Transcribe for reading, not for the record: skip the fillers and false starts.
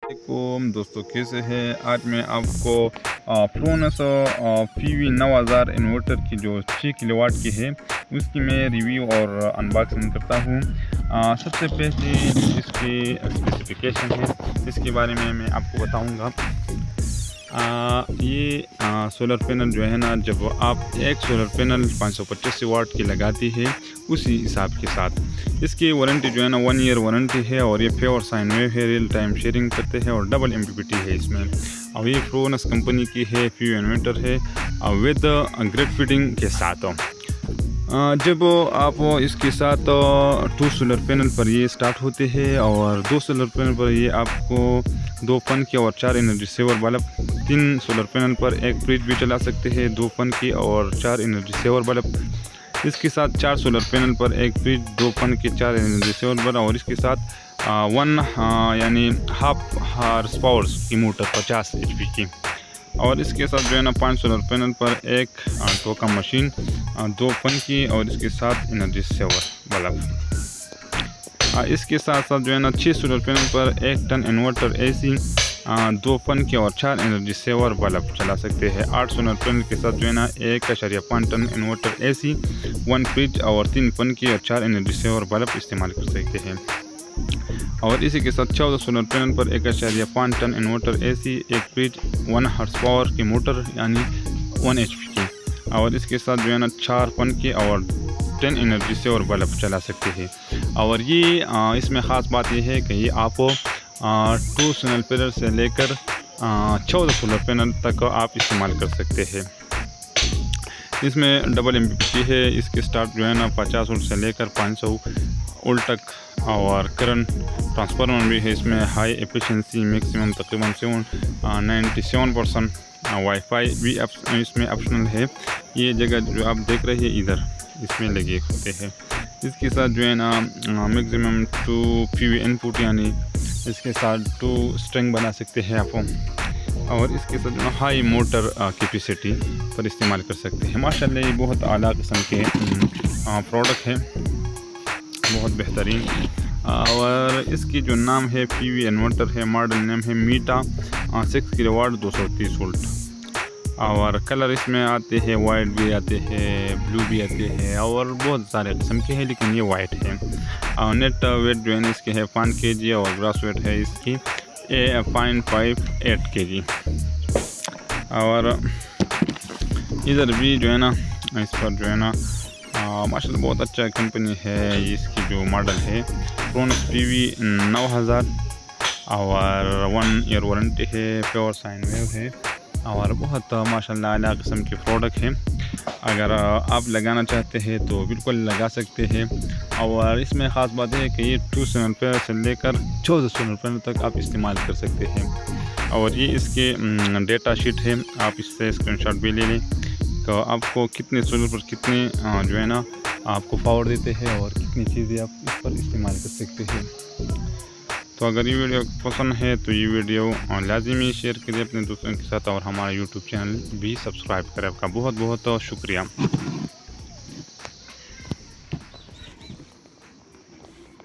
वालेकुम दोस्तों, कैसे हैं। आज मैं आपको फ्रोनस PV 9000 इन्वर्टर की जो 6 किलोवाट की है उसकी मैं रिव्यू और अनबॉक्सिंग करता हूँ। सबसे पहले इसकी स्पेसिफिकेशन है, इसके बारे में मैं आपको बताऊँगा। ये सोलर पैनल जो है ना, जब आप एक सोलर पैनल 525 वाट की लगाती है उसी हिसाब के साथ इसकी वारंटी जो है ना 1 ईयर वारंटी है। और ये प्योर साइन वेव है, रियल टाइम शेयरिंग करते हैं और डबल MPPT है इसमें। और ये फ्रोनस कंपनी की है, PV इन्वर्टर है विद ग्रिड फिटिंग के साथ। जब आप इसके साथ 2 सोलर पैनल पर ये स्टार्ट होते हैं और 2 सोलर पैनल पर ये आपको 2 फन के और 4 energy saver bulb, 3 solar panel पर एक फ्रिज भी चला सकते हैं, 2 फन की और 4 एनर्जी सेवर बल्ब। इसके साथ 4 सोलर पैनल पर एक फ्रिज, 2 फन के 4 एनर्जी सेवर बल्ब और इसके साथ 1 यानी हाफ हार्स पावर की मोटर 50 HP की। और इसके साथ जो है ना 5 सोलर पैनल पर एक टोका मशीन, 2 फन की और इसके साथ एनर्जी सेवर बल्ब। इसके साथ साथ जो है ना 6 सोलर पैनल पर 1 टन इन्वर्टर AC, 2 फन के और 4 एनर्जी सेवर बल्ब चला सकते हैं। 8 सोलर पैनल के साथ जो है ना 1.5 टन इन्वर्टर AC, 1 फ्रिज और 3 फन के और 4 एनर्जी सेवर बल्ब इस्तेमाल कर सकते हैं। और इसी के साथ 14 सोलर पैनल पर 1.5 ton inverter AC, 1 fridge, 1 horsepower की मोटर यानी 1 HP की। और इसके साथ जो है ना 4 फन के और 10 एनर्जी से और बल्ब चला सकते हैं। और ये इसमें ख़ास बात यह है कि ये आप 2 सोलर पैनल से लेकर 14 सोलर पैनल तक आप इस्तेमाल कर सकते हैं। इसमें डबल MPPT है। इसके स्टार्ट जो है ना 50 वोल्ट से लेकर 500 वोल्ट तक और करंट ट्रांसफार्मर भी है। इसमें हाई एफिशिएंसी मैक्सिमम तकरीबन 97% वाईफाई भी इसमें ऑप्शनल है। ये जगह जो आप देख रहे हैं इधर इसमें लगे होते हैं। इसके साथ जो है ना मैक्सिमम 2 PV इनपुट यानी इसके साथ 2 स्ट्रिंग बना सकते हैं आप। और इसके साथ जो हाई मोटर कैपेसिटी पर इस्तेमाल कर सकते हैं। माशाल्लाह ये बहुत आला किस्म के प्रोडक्ट है, बहुत बेहतरीन। और इसकी जो नाम है PV इन्वर्टर है, मॉडल नेम है मीटा 6 किलोवाट 230 वोल्ट। और कलर इसमें आते हैं, वाइट भी आते हैं, ब्लू भी आते हैं और बहुत सारे किस्म के हैं, लेकिन ये वाइट है। और नेट वेट जो है ना इसके है 5 kg और ग्रास वेट है इसकी 0.58 kg। और इधर भी जो है ना इस पर जो है ना माशाल्लाह बहुत अच्छा कंपनी है। इसकी जो मॉडल है फ्रोनस PV 9000 और 1 ईयर वारंटी है, प्योर साइन वेव है और बहुत माशाल्लाह आला किस्म के प्रोडक्ट हैं। अगर आप लगाना चाहते हैं तो बिल्कुल लगा सकते हैं। और इसमें ख़ास बात है कि ये 2 सोलर पैनल से लेकर 14 सोलर पैनल तक आप इस्तेमाल कर सकते हैं। और ये इसके डेटा शीट है, आप इससे स्क्रीनशॉट भी ले लें तो आपको कितने सोलर पर कितने जो है ना आपको पावर देते हैं और कितनी चीज़ें आप इस पर इस्तेमाल कर सकते हैं। तो अगर ये वीडियो पसंद है तो ये वीडियो लाजिमी शेयर करिए अपने दोस्तों के साथ और हमारा YouTube चैनल भी सब्सक्राइब करें। आपका बहुत बहुत शुक्रिया।